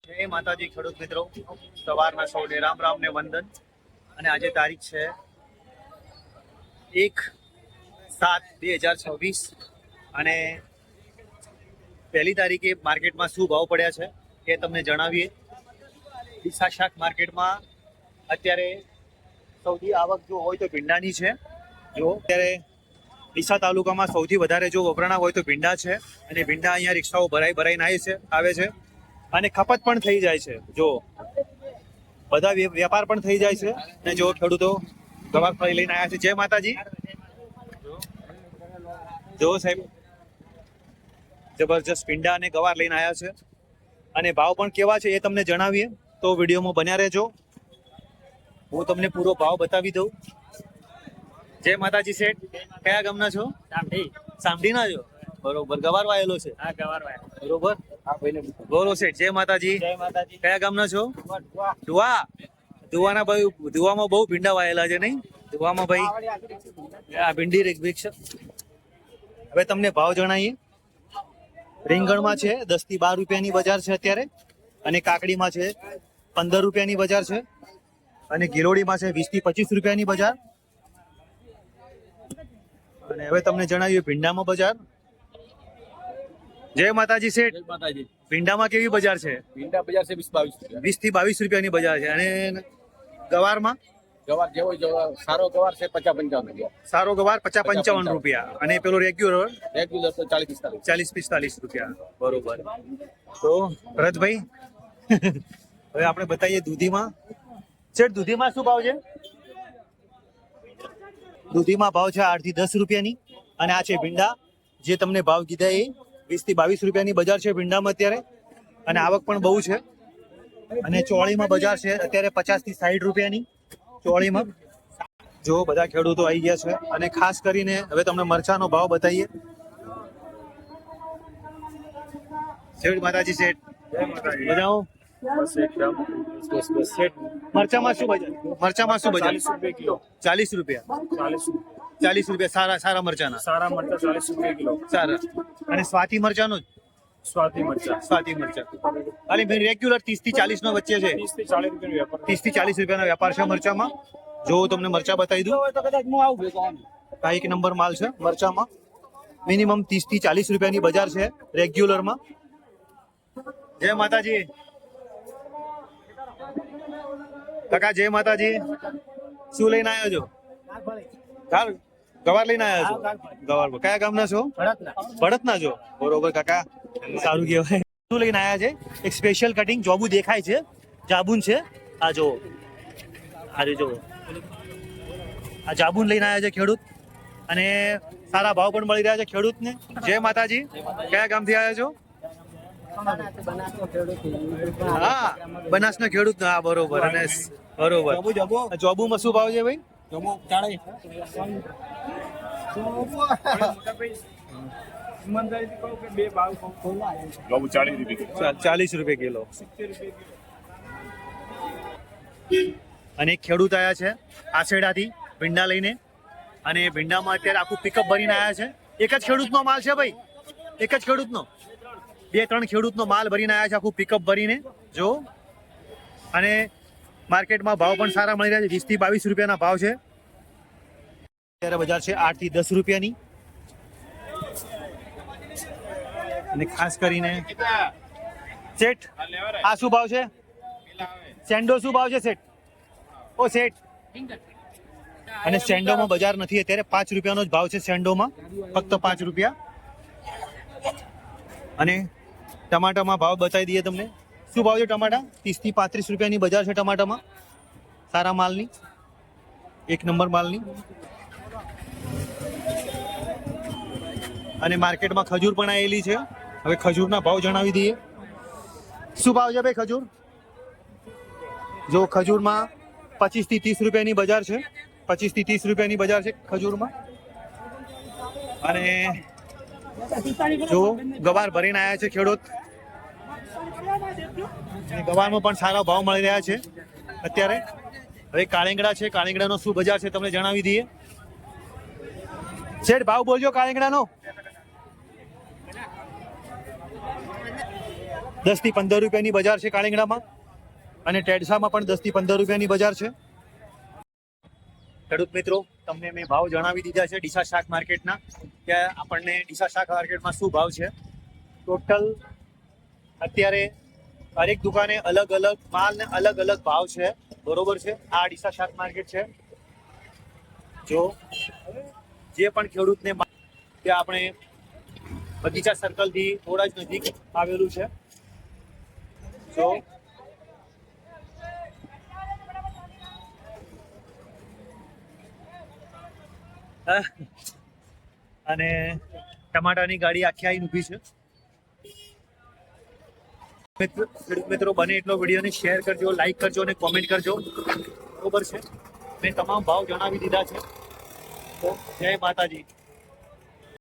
જય માતાજી ખેડૂત મિત્રો, સવારના સૌને રામ રામ ને વંદન. અને આજે તારીખ છે 1/7/2026 અને પહેલી તારીખે માર્કેટમાં શું ભાવ પડ્યા છે એ તમને જણાવીએ. ડીસા શાક માર્કેટમાં અત્યારે સૌથી આવક જો હોય તો ભીંડાની છે. જો અત્યારે ડીસા તાલુકામાં સૌથી વધારે જો વપરાણા હોય તો ભીંડા છે, અને ભીંડા અહીંયા રિક્ષાઓ ભરાઈને આવે છે અને ખપત પણ થઈ જાય છે. જો બધા વેપાર પણ થઈ જાય છે. અને જો ખેડૂતો ગવાર ફળી લઈને આવ્યા છે. જય માતાજી. જો સાહેબ જબરજસ્ત ભીંડા અને ગવાર લઈને આવ્યા છે, અને ભાવ પણ કેવા છે એ તમને જણાવીએ, તો વિડીયોમાં બન્યા રહેજો. હું તમને પૂરો ભાવ બતાવી દઉં. જય માતાજી શેઠ, કયા ગામના છો? સામઢીના છો? બરોબર. ગવાર વાયેલો છે? હા, ગવાર વાયેલો. બરોબર. બોલો શેઠ. જય માતાજી. કયા ગામના છો? ધુવા. ધુવામાં બહુ ભીંડા વાયેલા છે નહીં? ધુવામાં ભાઈ આ ભીંડી વૃક્ષ. હવે તમને ભાવ જણાવીએ. રીંગણમાં છે 10 થી 12 રૂપિયાની બજાર છે અત્યારે, અને કાકડીમાં છે 15 રૂપિયાની બજાર છે, અને ગિલોડીમાં છે 20 થી 25 રૂપિયાની બજાર. અને હવે તમને જણાવીએ ભીંડામાં બજાર. જય માતાજી શેઠ. ભીંડામાં કેવી બજાર છે? ભીંડા બજાર છે 20 થી 22 રૂપિયાની બજાર છે. અને ગવારમાં? ગવાર જેવો સારો ગવાર છે 50-55. સારો ગવાર 50-55 રૂપિયા, અને પેલો રેગ્યુલર તો 40-45 રૂપિયા. બરોબર. તો ભરતભાઈ હવે આપણે બતાવીએ દૂધીમાં. શેઠ, દૂધીમાં શું ભાવ છે? દૂધીમાં ભાવ છે 8 થી 10 રૂપિયાની. અને આ છે ભીંડા, જે તમને ભાવ કીધા એ 20 થી 22 રૂપિયાની બજાર છે ભીંડામાં અત્યારે, અને આવક પણ બહુ છે. અને ચોળીમાં બજાર છે અત્યારે 50 થી 60 રૂપિયાની. ચોળીમાં જો બધા ખેડૂતો આવી ગયા છે. અને ખાસ કરીને હવે તમને મરચાનો ભાવ બતાવીએ. શેઠ માતાજી શેઠ, બજાવો. મરચામાં શું બજાર? 40 રૂપિયા. 40 રૂપિયા સારા મરચાના. સારા મરચા 40 રૂપિયા કિલો. સારા. અને સ્વાતિ મરચાનો જ? સ્વાતિ મરચા અરે ભાઈ રેગ્યુલર 30 થી 40 નો વચ્ચે છે. 30 થી 40 રૂપિયા વેપાર. 30 થી 40 રૂપિયાનો વેપાર છે મરચામાં. જો તમને મરચા બતાવી દઉં. આ એક નંબર માલ છે મરચામાં. મિનિમમ 30 થી 40 રૂપિયાની બજાર છે રેગ્યુલરમાં. જય માતાજી કાકા. જય માતાજી. શું લઈને આવ્યો છો? ગવાર લઈને આવ્યા છો? ગવાર. કયા ગામના છો? ભડતના છો? બરોબર કાકા, સારું કહેવાય. શું લઈને આવ્યા છે? એક સ્પેશિયલ કટિંગ જોબુ દેખાય છે, જાબુન છે. આ જો આ જાબુન લઈને આવ્યા છે ખેડૂત, અને સારા ભાવ પણ મળી રહ્યા છે ખેડૂતને. જય માતાજી. કયા ગામથી આવ્યા છો? હા, બનાસનો ખેડૂત. હા, બરોબર. અને બરોબર. જોબુમાં શું ભાવ છે ભાઈ? 40 રૂપિયા કિલો. અને એક ખેડૂત આવ્યા છે આસેડાથી ભીંડા લઈને, અને ભીંડામાં અત્યારે આખું પિકઅપ ભરીને આવ્યા છે. એક જ ખેડૂતનો માલ છે ભાઈ, એક જ ખેડૂતનો. 2-3 ખેડૂતનો માલ ભરીને આવ્યા છે, આખું પિકઅપ ભરીને. જો, અને માર્કેટમાં ભાવ પણ સારા મળી રહ્યા છે. 20 થી 22 રૂપિયાના ભાવ છે. અત્યારે બજાર છે 8 થી 10 રૂપિયાની. અને ખાસ કરીને શેઠ, આ શું ભાવ છે? સેન્ડો શું ભાવ છે શેઠ? ઓ શેઠ, અને સેન્ડોમાં બજાર નથી અત્યારે. 5 રૂપિયાનો જ ભાવ છે સેન્ડોમાં, ફક્ત 5 રૂપિયા. અને ટમાટામાં ભાવ બતાવી દઈએ તમને. શું ભાવ છે ટમાટા? 30 થી 35 રૂપિયાની બજાર છે ટમાટામાં, સારા માલની, એક નંબર માલની. અને માર્કેટમાં ખજૂર પણ આવેલી છે. હવે ખજૂરના ભાવ જણાવી દઈએ. શું ભાવ છે ભાઈ ખજૂર? જો ખજૂરમાં 25 થી 30 રૂપિયાની બજાર છે. 25 થી 30 રૂપિયાની બજાર છે ખજૂરમાં. અને જો ગવાર ભરીને આવ્યા છે ખેડૂત. ગવારમાં પણ સારા ભાવ મળી રહ્યા છે અત્યારે. હવે કાળીંગડા છે, કાળીંગડાનો શું બજાર છે તમને જણાવી દઈએ. શેઠ, ભાવ બોલજો કાળીંગડાનો. 10 થી 15 રૂપિયાની બજાર છે કાળીંગડામાં, અને ટેડસામાં પણ 10 થી 15 રૂપિયાની બજાર છે. ખેડૂત મિત્રો, તમને મેં ભાવ જણાવી દીધા છે ડીસા શાક માર્કેટના, કે આપણને ડીસા શાક માર્કેટમાં શું ભાવ છે. ટોટલ અત્યારે હરેક દુકાને અલગ અલગ માલ ને અલગ અલગ ભાવ છે, બરોબર છે. આ ડીસા શાક માર્કેટ છે. જો જે પણ ખેડૂતને કે આપણે બગીચા સર્કલ થી થોડા જ નજીક આવેલું છે. જો અને ટમાટાની ગાડી આખી આવીને ઊભી છે. ખેડૂત મિત્રો, બને એટલો વિડીયોને શેર કરજો, લાઈક કરજો અને કોમેન્ટ કરજો, બરોબર છે. મેં તમામ ભાવ જણાવી દીધા છે. તો જય માતાજી.